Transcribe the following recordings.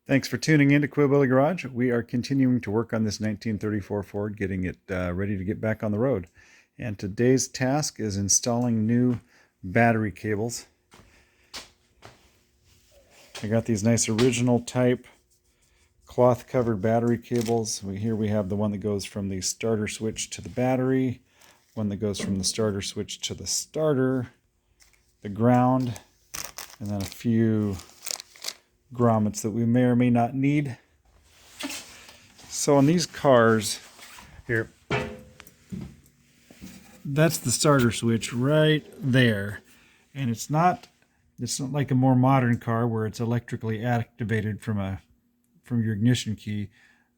Thanks for tuning in to Quillbilly Garage. We are continuing to work on this 1934 Ford, getting it ready to get back on the road. And today's task is installing new battery cables. I got these nice original type cloth covered battery cables. Here we have the one that goes from the starter switch to the battery, one that goes from the starter switch to the starter, the ground, and then a few grommets that we may or may not need. So on these cars here, that's the starter switch right there, and it's not like a more modern car where it's electrically activated from your ignition key.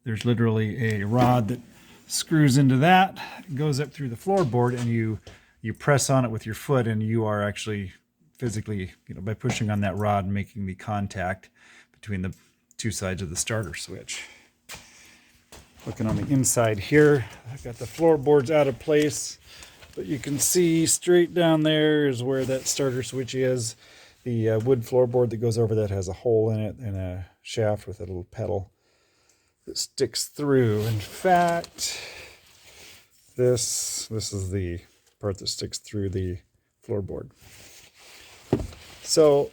There's literally a rod that screws into that, goes up through the floorboard, and you press on it with your foot, and you are actually physically, by pushing on that rod, making the contact between the two sides of the starter switch. Looking on the inside here, I've got the floorboards out of place, but you can see straight down there is where that starter switch is. The wood floorboard that goes over that has a hole in it and a shaft with a little pedal that sticks through. In fact, this is the part that sticks through the floorboard. So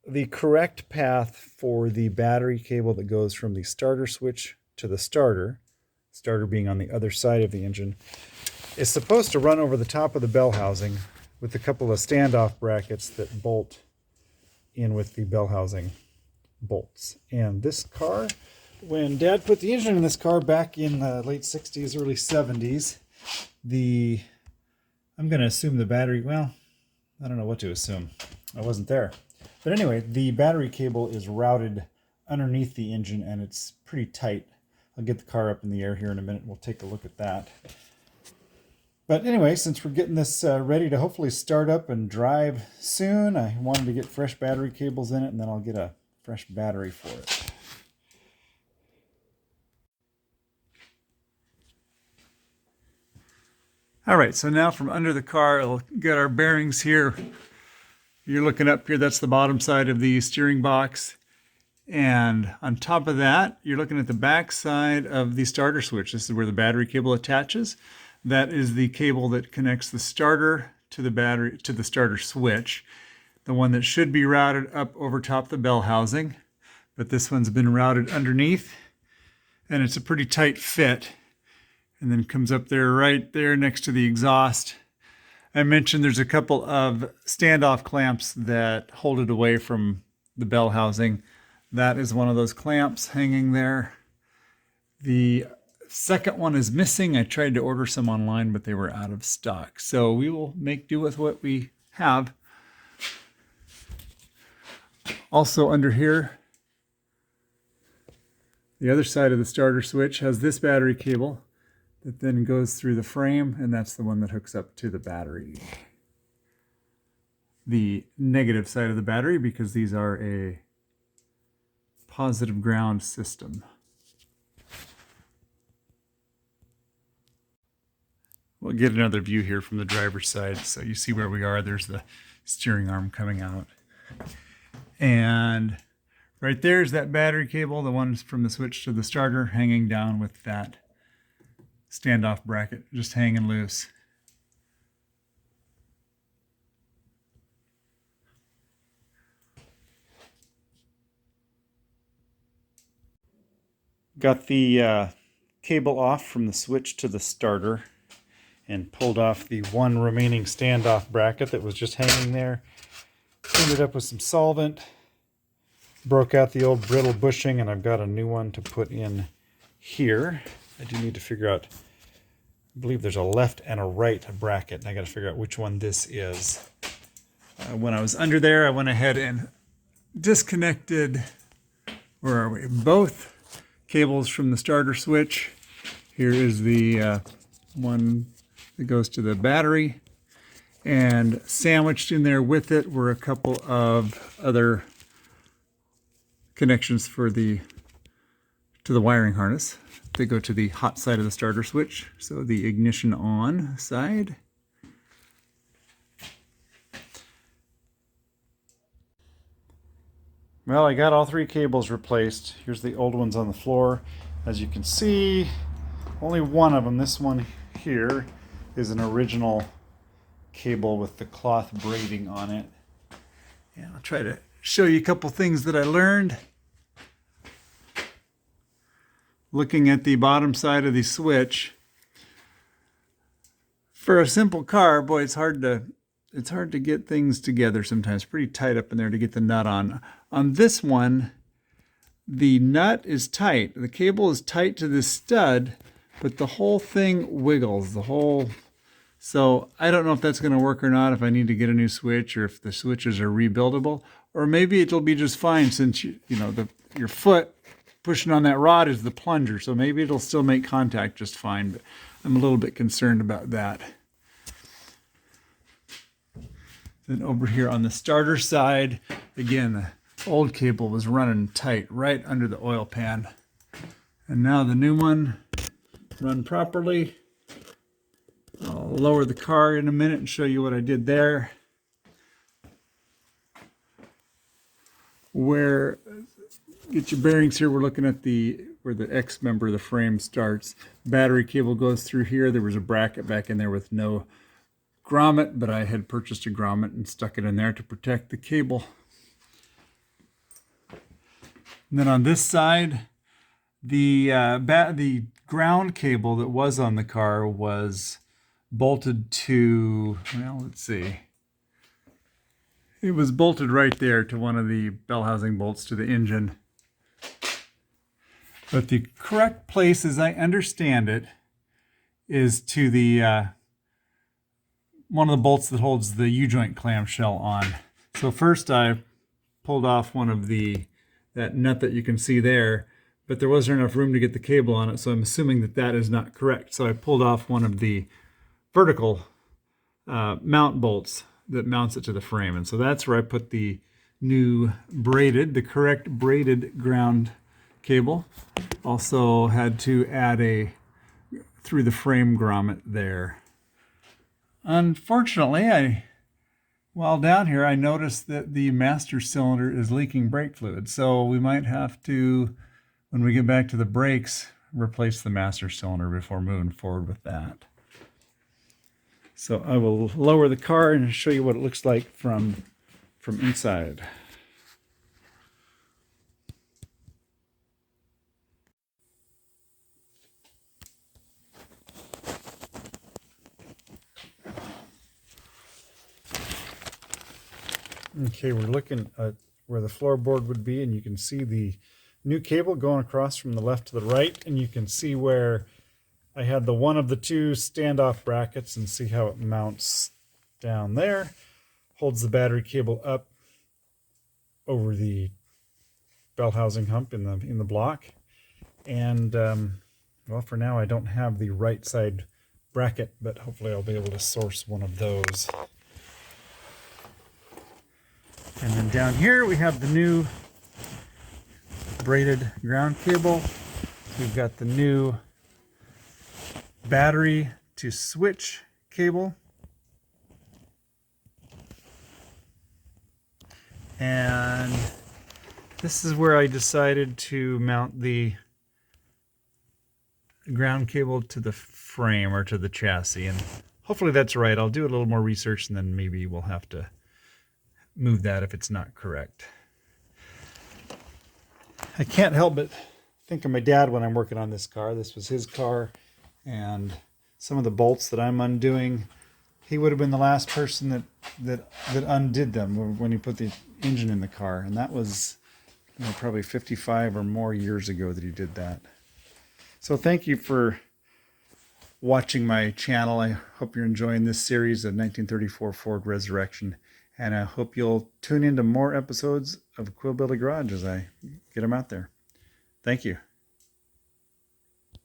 the correct path for the battery cable that goes from the starter switch to the starter being on the other side of the engine, is supposed to run over the top of the bell housing with a couple of standoff brackets that bolt in with the bell housing bolts. And this car, when Dad put the engine in this car back in the late 60s, early 70s, I'm going to assume the battery, well, I don't know what to assume. I wasn't there. But anyway, the battery cable is routed underneath the engine, and it's pretty tight. I'll get the car up in the air here in a minute. We'll take a look at that. But anyway, since we're getting this ready to hopefully start up and drive soon, I wanted to get fresh battery cables in it, and then I'll get a fresh battery for it. All right, so now from under the car, I'll get our bearings here. You're looking up here, that's the bottom side of the steering box. And on top of that, you're looking at the back side of the starter switch. This is where the battery cable attaches. That is the cable that connects the starter to the battery, to the starter switch. The one that should be routed up over top the bell housing, but this one's been routed underneath, and it's a pretty tight fit. And then comes up there, right there next to the exhaust. I mentioned there's a couple of standoff clamps that hold it away from the bell housing. That is one of those clamps hanging there. The second one is missing. I tried to order some online, but they were out of stock. So we will make do with what we have. Also under here, the other side of the starter switch has this battery cable that then goes through the frame, and that's the one that hooks up to the battery. The negative side of the battery, because these are a positive ground system. We'll get another view here from the driver's side, so you see where we are. There's the steering arm coming out. And right there's that battery cable, the one from the switch to the starter, hanging down with that standoff bracket just hanging loose. Got the cable off from the switch to the starter and pulled off the one remaining standoff bracket that was just hanging there. Cleaned it up with some solvent, broke out the old brittle bushing, and I've got a new one to put in here. I do need to figure out, I believe there's a left and a right bracket, and I got to figure out which one this is. When I was under there, I went ahead and disconnected, where are we? Both cables from the starter switch. Here is the one that goes to the battery, and sandwiched in there with it were a couple of other connections for to the wiring harness. They go to the hot side of the starter switch, so the ignition on side. Well, I got all three cables replaced. Here's the old ones on the floor. As you can see, only one of them, this one here, is an original cable with the cloth braiding on it. And I'll try to show you a couple things that I learned. Looking at the bottom side of the switch, for a simple car, boy, it's hard to get things together sometimes. Pretty tight up in there to get the nut on. On this one, the nut is tight. The cable is tight to the stud, but the whole thing wiggles. So I don't know if that's going to work or not, if I need to get a new switch or if the switches are rebuildable. Or maybe it'll be just fine since your foot pushing on that rod is the plunger. So maybe it'll still make contact just fine, but I'm a little bit concerned about that. Then over here on the starter side, again, the old cable was running tight right under the oil pan. And now the new one run properly. I'll lower the car in a minute and show you what I did there. Get your bearings here. We're looking at where the X member of the frame starts. Battery cable goes through here. There was a bracket back in there with no grommet, but I had purchased a grommet and stuck it in there to protect the cable. And then on this side, the ground cable that was on the car was bolted to, well, let's see. It was bolted right there to one of the bell housing bolts to the engine. But the correct place, as I understand it, is to the one of the bolts that holds the U-joint clamshell on. So first I pulled off one of that nut that you can see there, but there wasn't enough room to get the cable on it, so I'm assuming that is not correct. So I pulled off one of the vertical mount bolts that mounts it to the frame, and so that's where I put the correct braided ground cable. Also had to add a through the frame grommet there. Unfortunately, while down here, I noticed that the master cylinder is leaking brake fluid, so we might have to, when we get back to the brakes, replace the master cylinder before moving forward with that. So I will lower the car and show you what it looks like from inside. Okay, we're looking at where the floorboard would be, and you can see the new cable going across from the left to the right, and you can see where I had the one of the two standoff brackets, and see how it mounts down there. Holds the battery cable up over the bell housing hump in the block. And well, for now I don't have the right side bracket, but hopefully I'll be able to source one of those. And then down here we have the new braided ground cable. We've got the new battery to switch cable. And this is where I decided to mount the ground cable to the frame or to the chassis. And hopefully that's right. I'll do a little more research and then maybe we'll have to move that if it's not correct. I can't help but think of my dad when I'm working on this car. This was his car, and some of the bolts that I'm undoing, he would have been the last person that undid them when he put the engine in the car, and that was probably 55 or more years ago that he did that. So thank you for watching my channel. I hope you're enjoying this series of 1934 Ford Resurrection. And I hope you'll tune into more episodes of Quillbilly Garage as I get them out there. Thank you.